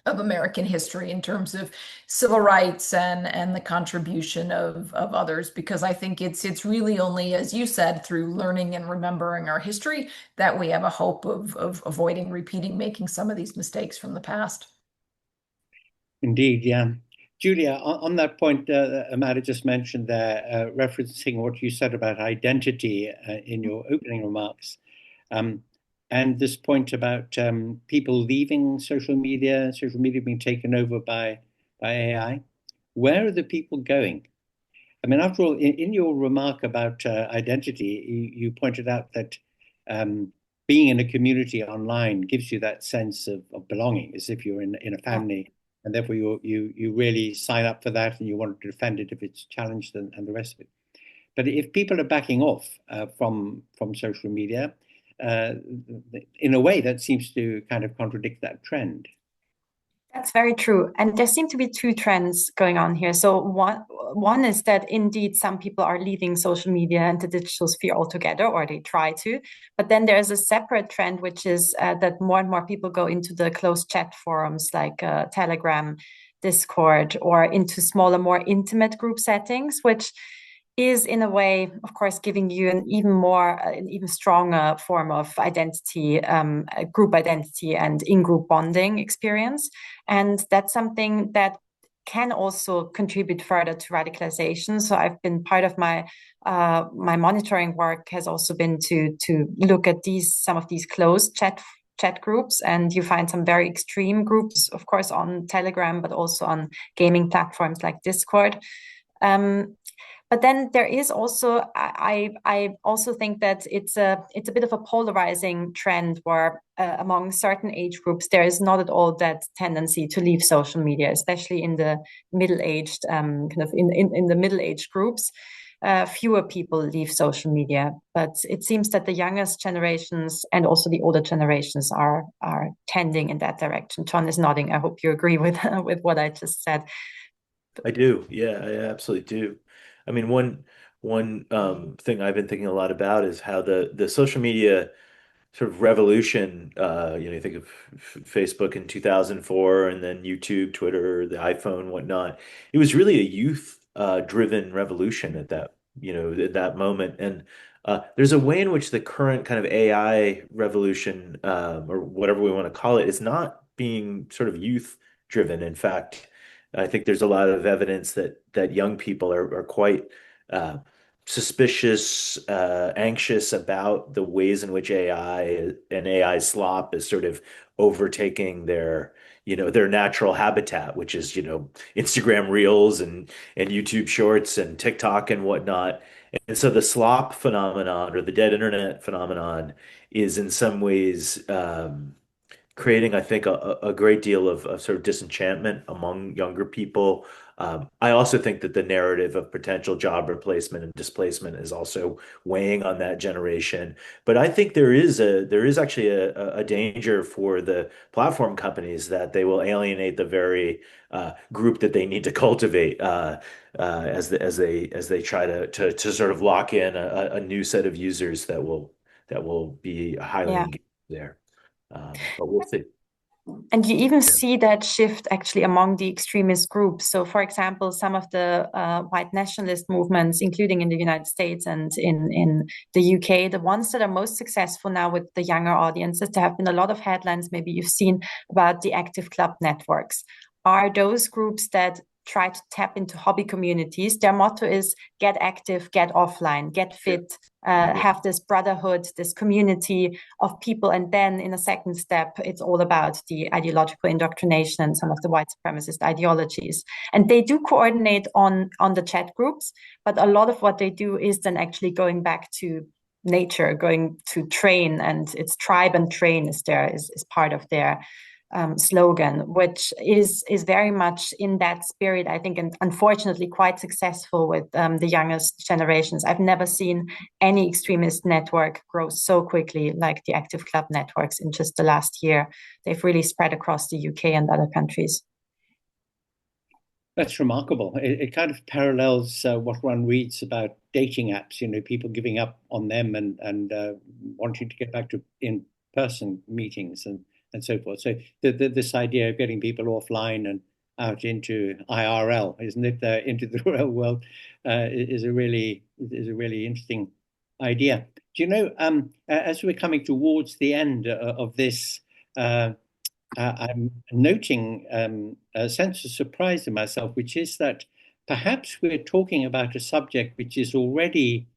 of American history in terms of civil rights and the contribution of others, because I think it's really only, as you said, through learning and remembering our history that we have a hope of avoiding making some of these mistakes from the past. Indeed, yeah. Julia, on that point, Amanda just mentioned there, referencing what you said about identity in your opening remarks. And this point about people leaving social media being taken over by AI. Where are the people going? I mean, after all, in your remark about identity, you pointed out that being in a community online gives you that sense of belonging, as if you're in a family, and therefore you really sign up for that and you want to defend it if it's challenged and the rest of it. But if people are backing off from social media, in a way, that seems to kind of contradict that trend. That's very true. And there seem to be two trends going on here. So one is that indeed some people are leaving social media and the digital sphere altogether, or they try to. But then there's a separate trend, which is that more and more people go into the closed chat forums like Telegram, Discord, or into smaller, more intimate group settings, which is in a way, of course, giving you an even stronger form of identity, group identity and in-group bonding experience. And that's something that can also contribute further to radicalization. So I've been part of my monitoring work has also been to look at some of these closed chat groups, and you find some very extreme groups, of course, on Telegram, but also on gaming platforms like Discord. But then there is also, I also think that it's a bit of a polarizing trend where among certain age groups, there is not at all that tendency to leave social media, especially in the middle-aged, kind of in the middle-aged groups. Fewer people leave social media, but it seems that the youngest generations and also the older generations are tending in that direction. John is nodding. I hope you agree with what I just said. I do. Yeah, I absolutely do. I mean, one thing I've been thinking a lot about is how the social media sort of revolution, you think of Facebook in 2004 and then YouTube, Twitter, the iPhone, whatnot. It was really a youth driven revolution at at that moment. And there's a way in which the current kind of AI revolution, or whatever we want to call it, is not being sort of youth driven. In fact, I think there's a lot of evidence that young people are quite suspicious, anxious about the ways in which AI and AI slop is sort of overtaking their natural habitat, which is, Instagram Reels and YouTube Shorts and TikTok and whatnot. And so the slop phenomenon or the dead internet phenomenon is in some ways creating, I think, a great deal of sort of disenchantment among younger people. I also think that the narrative of potential job replacement and displacement is also weighing on that generation. But I think there is actually a danger for the platform companies that they will alienate the very group that they need to cultivate as they try to sort of lock in a new set of users that will be highly engaged there. But we'll see. And you even see that shift actually among the extremist groups. So, for example, some of the white nationalist movements, including in the United States and in the UK, the ones that are most successful now with the younger audiences, there have been a lot of headlines, maybe you've seen, about the active club networks. Are those groups that try to tap into hobby communities? Their motto is get active, get offline, get fit, have this brotherhood, this community of people. And then in a second step, it's all about the ideological indoctrination and some of the white supremacist ideologies. And they do coordinate on the chat groups, but a lot of what they do is then actually going back to nature, going to train, and it's tribe and train is part of their slogan, which is very much in that spirit, I think, and unfortunately quite successful with the youngest generations. I've never seen any extremist network grow so quickly like the Active Club networks in just the last year. They've really spread across the UK and other countries. That's remarkable. It kind of parallels what one reads about dating apps, people giving up on them and wanting to get back to in-person meetings and so forth. So this idea of getting people offline and out into IRL, isn't it? Into the real world is a really interesting idea. Do you know, as we're coming towards the end of this, I'm noting a sense of surprise in myself, which is that perhaps we're talking about a subject which is already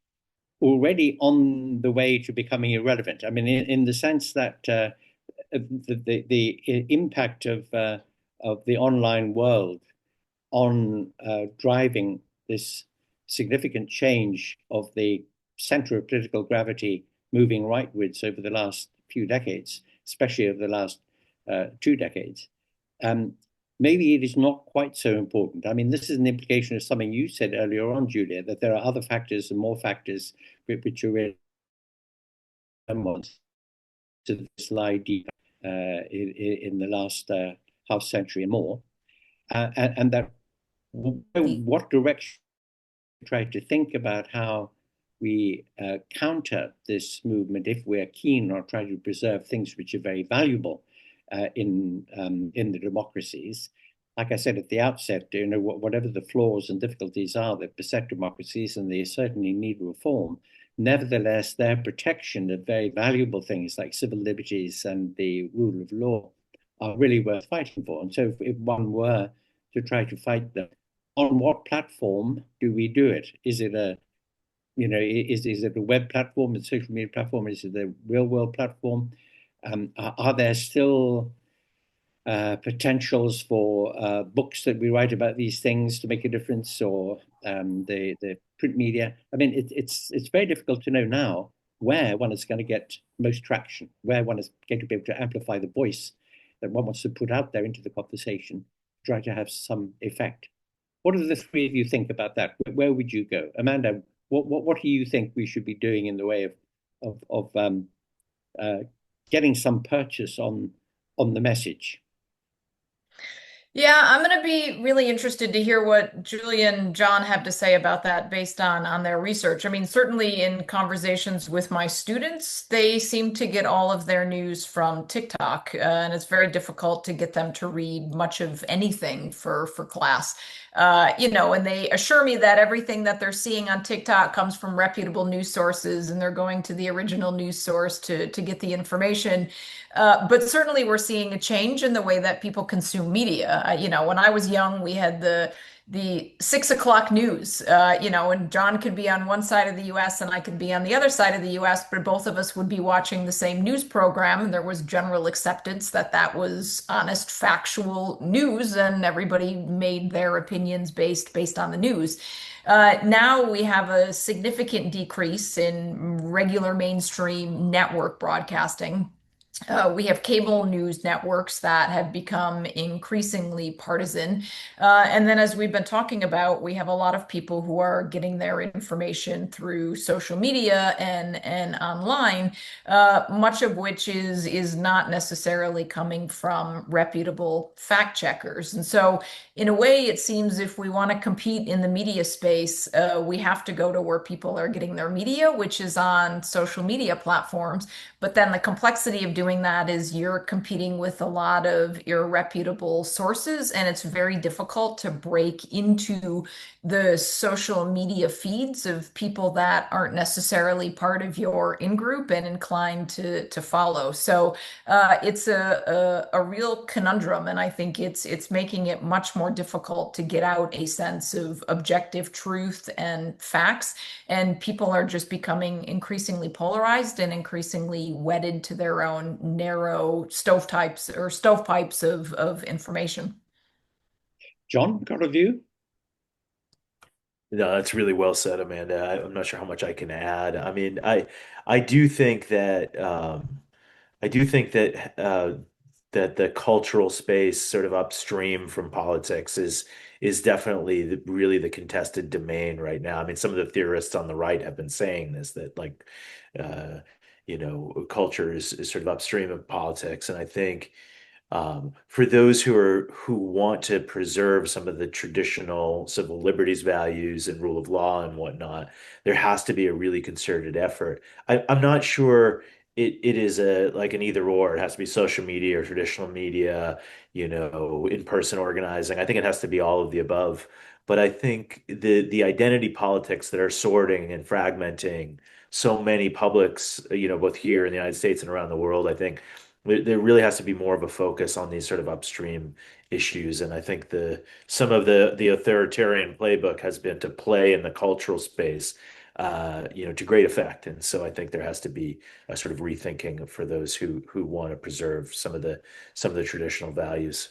on the way to becoming irrelevant. I mean, in the sense that the impact of the online world on driving this significant change of the center of political gravity moving rightwards over the last few decades, especially over the last 2 decades, maybe it is not quite so important. I mean, this is an implication of something you said earlier on, Julia, that there are other factors and more factors which are really to slide deep in the last half century and more, and that what direction try to think about how we counter this movement if we're keen on trying to preserve things which are very valuable in the democracies. Like I said at the outset, whatever the flaws and difficulties are that beset democracies, and they certainly need reform, nevertheless, their protection of very valuable things like civil liberties and the rule of law are really worth fighting for. And so if one were to try to fight them, on what platform do we do it? Is it a is it a web platform, a social media platform? Is it a real world platform? Are there still potentials for books that we write about these things to make a difference, or the print media? I mean, it's very difficult to know now where one is going to get most traction, where one is going to be able to amplify the voice that one wants to put out there into the conversation, try to have some effect. What do the three of you think about that? Where would you go, Amanda? What do you think we should be doing in the way of getting some purchase on the message? Yeah, I'm going to be really interested to hear what Julia and John have to say about that based on their research. I mean, certainly in conversations with my students, they seem to get all of their news from TikTok, and it's very difficult to get them to read much of anything for class. And they assure me that everything that they're seeing on TikTok comes from reputable news sources, and they're going to the original news source to get the information. But certainly we're seeing a change in the way that people consume media. When I was young, we had the 6 o'clock news, and John could be on one side of the US and I could be on the other side of the US, but both of us would be watching the same news program. And there was general acceptance that that was honest, factual news, and everybody made their opinions based on the news. Now we have a significant decrease in regular mainstream network broadcasting. We have cable news networks that have become increasingly partisan. And then, as we've been talking about, we have a lot of people who are getting their information through social media and online, much of which is not necessarily coming from reputable fact checkers. And so, in a way, it seems if we want to compete in the media space, we have to go to where people are getting their media, which is on social media platforms. But then the complexity of doing that is you're competing with a lot of irreputable sources, and it's very difficult to break into the social media feeds of people that aren't necessarily part of your in-group and inclined to follow. So it's a real conundrum, and I think it's making it much more difficult to get out a sense of objective truth and facts, and people are just becoming increasingly polarized and increasingly wedded to their own narrow stovepipes of information. John, got a view? No, that's really well said, Amanda. I'm not sure how much I can add. I mean, I do think that that the cultural space sort of upstream from politics is definitely really the contested domain right now. I mean, some of the theorists on the right have been saying this, that like, uh, culture is sort of upstream of politics. And I think for those who want to preserve some of the traditional civil liberties values and rule of law and whatnot, there has to be a really concerted effort. I'm not sure it is a like an either or. It has to be social media or traditional media, in-person organizing. I think it has to be all of the above. But I think the identity politics that are sorting and fragmenting so many publics, both here in the United States and around the world, I think there really has to be more of a focus on these sort of upstream issues. And I think some of the authoritarian playbook has been to play in the cultural space, to great effect. And so I think there has to be a sort of rethinking for those who want to preserve some of the traditional values.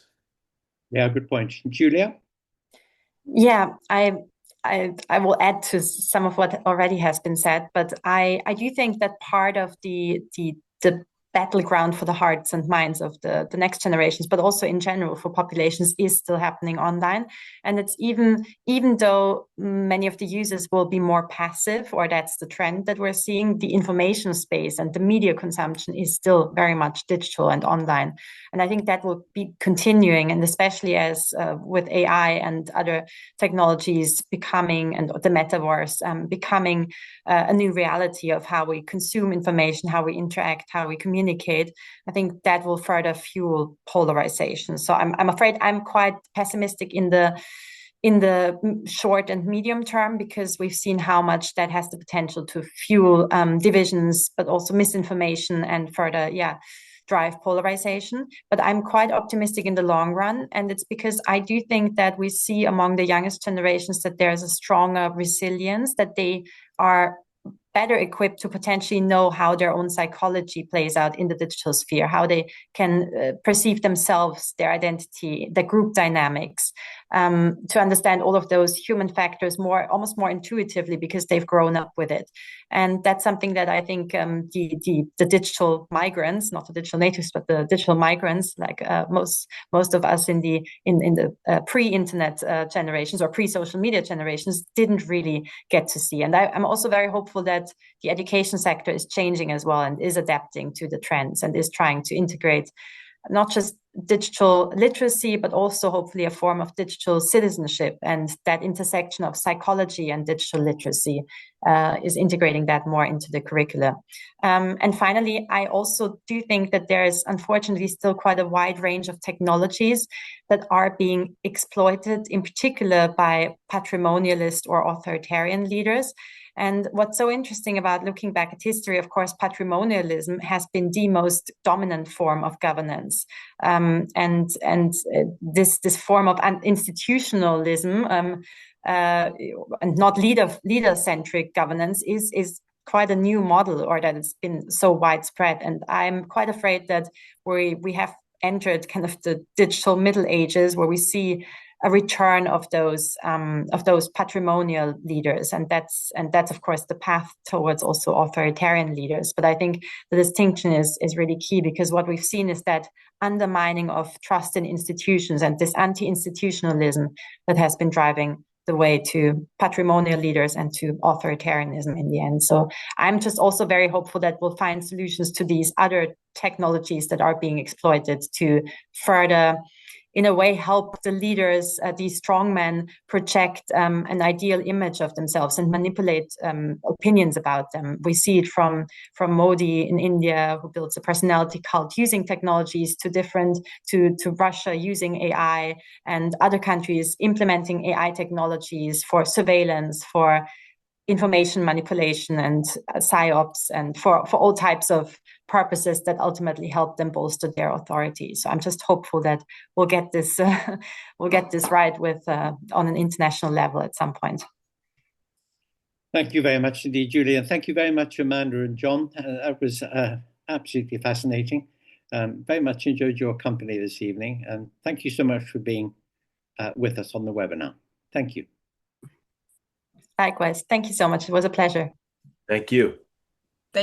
Yeah, good point. Julia? Yeah, I will add to some of what already has been said, but I do think that part of the battleground for the hearts and minds of the next generations, but also in general for populations, is still happening online. And it's even though many of the users will be more passive, or that's the trend that we're seeing, the information space and the media consumption is still very much digital and online. And I think that will be continuing, and especially as with AI and other technologies becoming, and the metaverse becoming a new reality of how we consume information, how we interact, how we communicate, I think that will further fuel polarization. So I'm afraid I'm quite pessimistic in the short and medium term, because we've seen how much that has the potential to fuel divisions, but also misinformation and further, drive polarization. But I'm quite optimistic in the long run. And it's because I do think that we see among the youngest generations that there's a stronger resilience, that they are better equipped to potentially know how their own psychology plays out in the digital sphere, how they can perceive themselves, their identity, the group dynamics, to understand all of those human factors almost more intuitively, because they've grown up with it. And that's something that I think the digital migrants, not the digital natives, but the digital migrants, like most of us in the pre-internet generations or pre-social media generations, didn't really get to see. And I'm also very hopeful that the education sector is changing as well, and is adapting to the trends, and is trying to integrate not just digital literacy, but also hopefully a form of digital citizenship. And that intersection of psychology and digital literacy is integrating that more into the curricula. And finally, I also do think that there is unfortunately still quite a wide range of technologies that are being exploited, in particular by patrimonialist or authoritarian leaders. And what's so interesting about looking back at history, of course, patrimonialism has been the most dominant form of governance. And this form of institutionalism and not leader-centric governance is quite a new model, or that it's been so widespread. And I'm quite afraid that we have entered kind of the digital Middle Ages, where we see a return of those patrimonial leaders, and that's of course the path towards also authoritarian leaders. But I think the distinction is really key, because what we've seen is that undermining of trust in institutions and this anti-institutionalism that has been driving the way to patrimonial leaders and to authoritarianism in the end. So I'm just also very hopeful that we'll find solutions to these other technologies that are being exploited to further, in a way, help the leaders, these strongmen, project an ideal image of themselves and manipulate opinions about them. We see it from Modi in India, who builds a personality cult using technologies, to Russia using AI, and other countries implementing AI technologies for surveillance, for information manipulation and psyops, and for all types of purposes that ultimately help them bolster their authority. So I'm just hopeful that we'll get this right with on an international level at some point. Thank you very much indeed, Julie, and thank you very much, Amanda and John. That was absolutely fascinating. Very much enjoyed your company this evening, and thank you so much for being with us on the webinar. Thank you. Likewise. Thank you so much. It was a pleasure. Thank you.